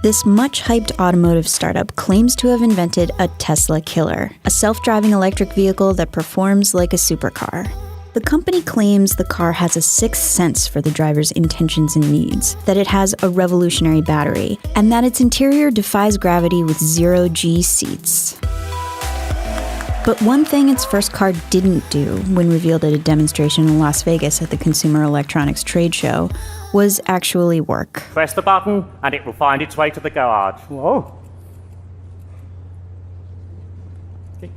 This much-hyped automotive startup claims to have invented a Tesla Killer, a self-driving electric vehicle that performs like a supercar. The company claims the car has a sixth sense for the driver's intentions and needs, that it has a revolutionary battery, and that its interior defies gravity with zero-G seats. But one thing its first car didn't do when revealed at a demonstration in Las Vegas at the Consumer Electronics Trade Show was actually work. Press the button and it will find its way to the garage. Whoa. Okay.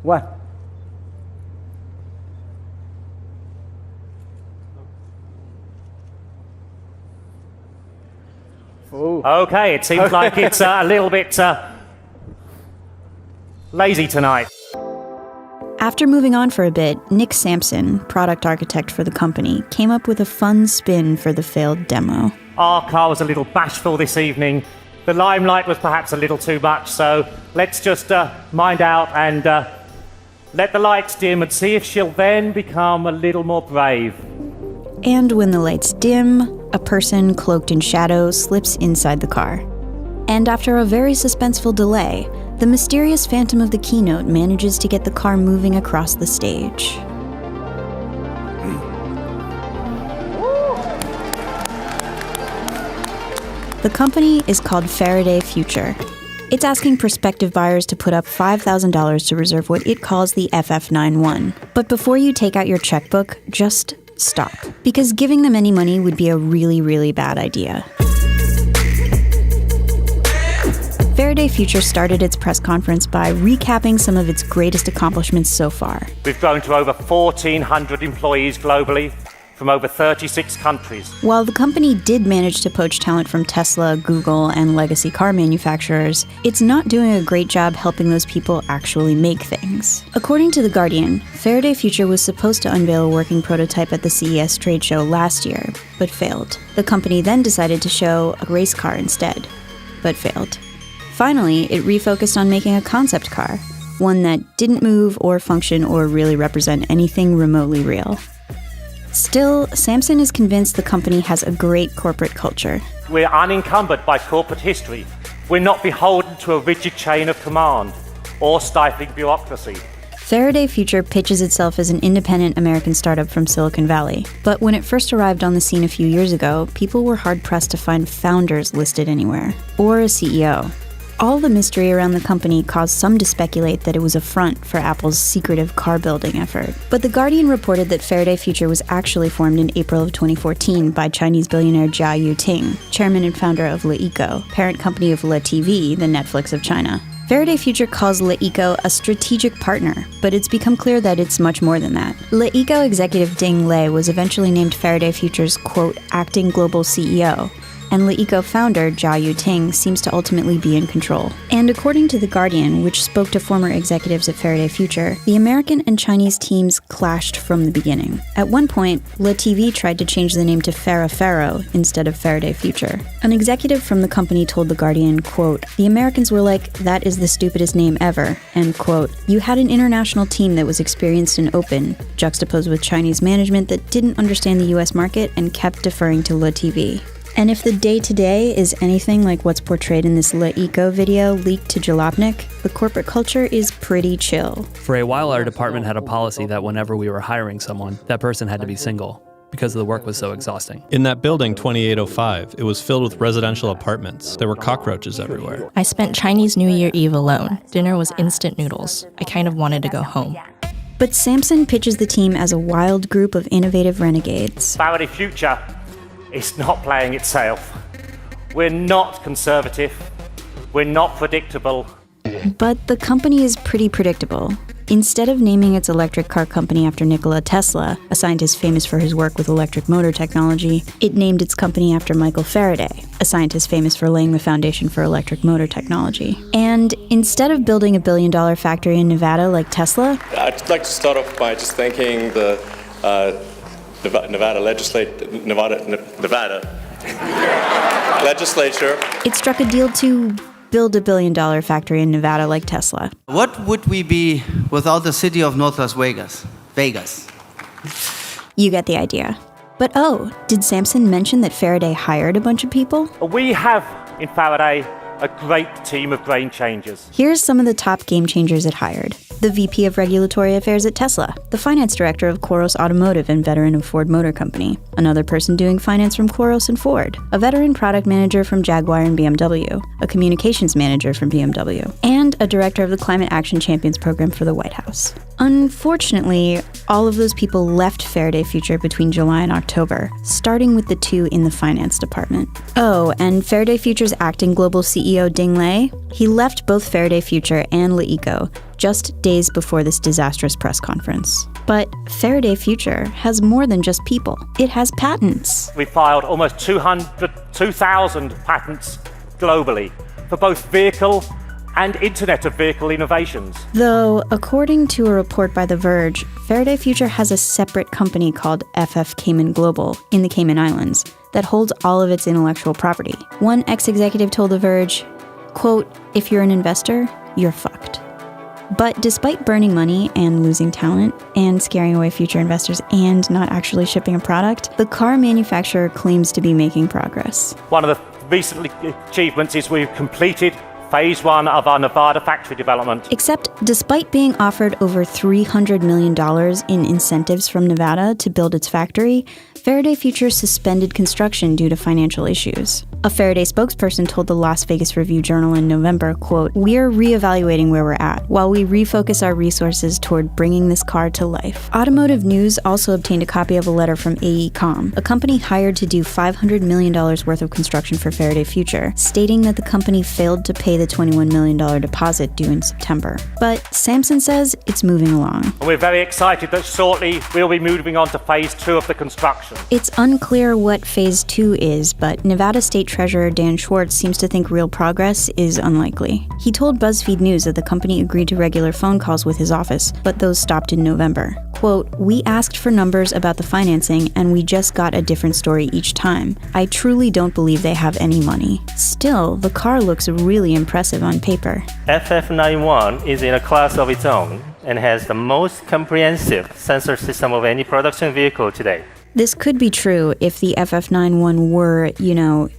What? Ooh. Okay, it seems like it's a little bit lazy tonight. After moving on for a bit, Nick Sampson, product architect for the company, came up with a fun spin for the failed demo. Our car was a little bashful this evening. The limelight was perhaps a little too much, so let's just mind out and let the lights dim and see if she'll then become a little more brave. And when the lights dim, a person cloaked in shadow slips inside the car. And after a very suspenseful delay, the mysterious phantom of the keynote manages to get the car moving across the stage. The company is called Faraday Future. It's asking prospective buyers to put up $5,000 to reserve what it calls the FF91. But before you take out your checkbook, just stop. Because giving them any money would be a really, really bad idea. Faraday Future started its press conference by recapping some of its greatest accomplishments so far. We've grown to over 1,400 employees globally from over 36 countries. While the company did manage to poach talent from Tesla, Google, and legacy car manufacturers, it's not doing a great job helping those people actually make things. According to The Guardian, Faraday Future was supposed to unveil a working prototype at the CES trade show last year, but failed. The company then decided to show a race car instead, but failed. Finally, it refocused on making a concept car, one that didn't move or function or really represent anything remotely real. Still, Sampson is convinced the company has a great corporate culture. We're unencumbered by corporate history. We're not beholden to a rigid chain of command or stifling bureaucracy. Faraday Future pitches itself as an independent American startup from Silicon Valley. But when it first arrived on the scene a few years ago, people were hard-pressed to find founders listed anywhere, or a CEO. All the mystery around the company caused some to speculate that it was a front for Apple's secretive car-building effort. But The Guardian reported that Faraday Future was actually formed in April of 2014 by Chinese billionaire Jia Yuting, chairman and founder of LeEco, parent company of LeTV, the Netflix of China. Faraday Future calls LeEco a strategic partner, but it's become clear that it's much more than that. LeEco executive Ding Lei was eventually named Faraday Future's, quote, acting global CEO. And LeEco founder Jia Yuting seems to ultimately be in control. And according to The Guardian, which spoke to former executives at Faraday Future, the American and Chinese teams clashed from the beginning. At one point, LeTV tried to change the name to Faro instead of Faraday Future. An executive from the company told The Guardian, quote, the Americans were like, that is the stupidest name ever, end quote. You had an international team that was experienced and open, juxtaposed with Chinese management that didn't understand the US market and kept deferring to LeTV. And if the day-to-day is anything like what's portrayed in this LeEco video leaked to Jalopnik, the corporate culture is pretty chill. For a while, our department had a policy that whenever we were hiring someone, that person had to be single, because the work was so exhausting. In that building, 2805, it was filled with residential apartments. There were cockroaches everywhere. I spent Chinese New Year Eve alone. Dinner was instant noodles. I kind of wanted to go home. But Sampson pitches the team as a wild group of innovative renegades. Faraday Future is not playing it safe. We're not conservative. We're not predictable. But the company is pretty predictable. Instead of naming its electric car company after Nikola Tesla, a scientist famous for his work with electric motor technology, it named its company after Michael Faraday, a scientist famous for laying the foundation for electric motor technology. And instead of building $1 billion factory in Nevada like Tesla, I'd like to start off by just thanking the Nevada legislature. it struck a deal to build $1 billion factory in Nevada like Tesla. What would we be without the city of North Las Vegas? You get the idea. But oh, did Samson mention that Faraday hired a bunch of people? We have, in Faraday, a great team of brain changers. Here's some of the top game changers it hired. The VP of Regulatory Affairs at Tesla, the finance director of Qoros Automotive and veteran of Ford Motor Company, another person doing finance from Qoros and Ford, a veteran product manager from Jaguar and BMW, a communications manager from BMW, and a director of the Climate Action Champions program for the White House. Unfortunately, all of those people left Faraday Future between July and October, starting with the two in the finance department. Oh, and Faraday Future's acting global CEO Ding Lei, he left both Faraday Future and LeEco just days before this disastrous press conference. But Faraday Future has more than just people. It has patents. We filed almost 2,000 patents globally for both vehicle and Internet of Vehicle innovations. Though, according to a report by The Verge, Faraday Future has a separate company called FF Cayman Global in the Cayman Islands that holds all of its intellectual property. One ex-executive told The Verge, quote, "If you're an investor, you're fucked." But despite burning money and losing talent and scaring away future investors and not actually shipping a product, the car manufacturer claims to be making progress. One of the recent achievements is we've completed phase 1 of our Nevada factory development. Except, despite being offered over $300 million in incentives from Nevada to build its factory, Faraday Future suspended construction due to financial issues. A Faraday spokesperson told the Las Vegas Review-Journal in November, quote, "We're reevaluating where we're at while we refocus our resources toward bringing this car to life." Automotive News also obtained a copy of a letter from AECOM, a company hired to do $500 million worth of construction for Faraday Future, stating that the company failed to pay the $21 million deposit due in September. But Samson says it's moving along. And we're very excited that shortly we'll be moving on to phase 2 of the construction. It's unclear what phase 2 is, but Nevada State Treasurer Dan Schwartz seems to think real progress is unlikely. He told BuzzFeed News that the company agreed to regular phone calls with his office, but those stopped in November. Quote, "We asked for numbers about the financing, and we just got a different story each time. I truly don't believe they have any money. Still, the car looks really impressive on paper." FF91 is in a class of its own and has the most comprehensive sensor system of any production vehicle today. This could be true if the FF91 were,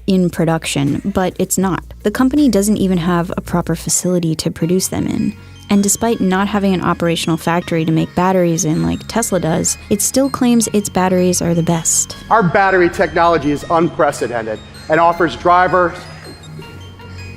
in production, but it's not. The company doesn't even have a proper facility to produce them in. And despite not having an operational factory to make batteries in like Tesla does, it still claims its batteries are the best. Our battery technology is unprecedented and offers drivers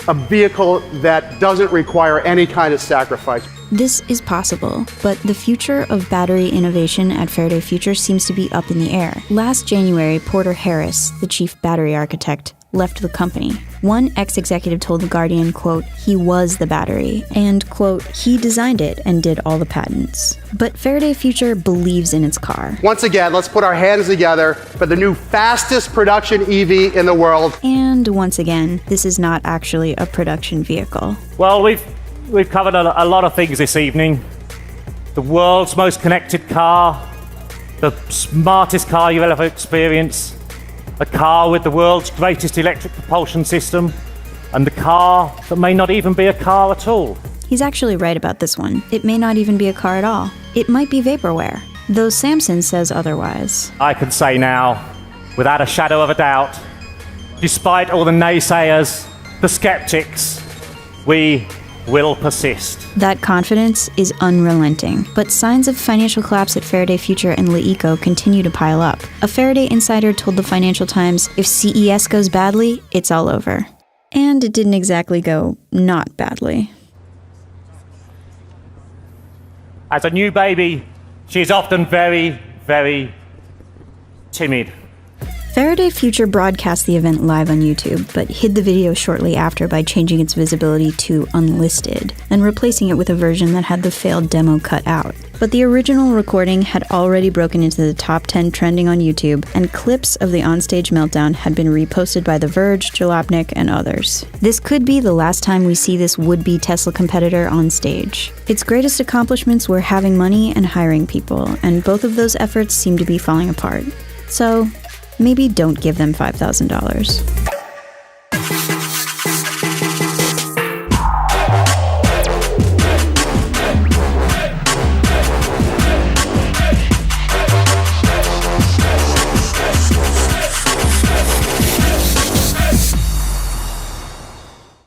a vehicle that doesn't require any kind of sacrifice. This is possible, but the future of battery innovation at Faraday Future seems to be up in the air. Last January, Porter Harris, the chief battery architect, left the company. One ex-executive told The Guardian, quote, "He was the battery," and, quote, "He designed it and did all the patents." But Faraday Future believes in its car. Once again, let's put our hands together for the new fastest production EV in the world. And once again, this is not actually a production vehicle. Well, we've covered a lot of things this evening. The world's most connected car, the smartest car you'll ever experience, a car with the world's greatest electric propulsion system, and the car that may not even be a car at all. He's actually right about this one. It may not even be a car at all. It might be vaporware, though Samson says otherwise. I can say now, without a shadow of a doubt, despite all the naysayers, the skeptics, we will persist. That confidence is unrelenting, but signs of financial collapse at Faraday Future and LeEco continue to pile up. A Faraday insider told the Financial Times, if CES goes badly, it's all over. And it didn't exactly go not badly. As a new baby, she is often very, very timid. Faraday Future broadcast the event live on YouTube, but hid the video shortly after by changing its visibility to unlisted and replacing it with a version that had the failed demo cut out. But the original recording had already broken into the top 10 trending on YouTube, and clips of the onstage meltdown had been reposted by The Verge, Jalopnik, and others. This could be the last time we see this would-be Tesla competitor on stage. Its greatest accomplishments were having money and hiring people, and both of those efforts seem to be falling apart. So, maybe don't give them $5,000.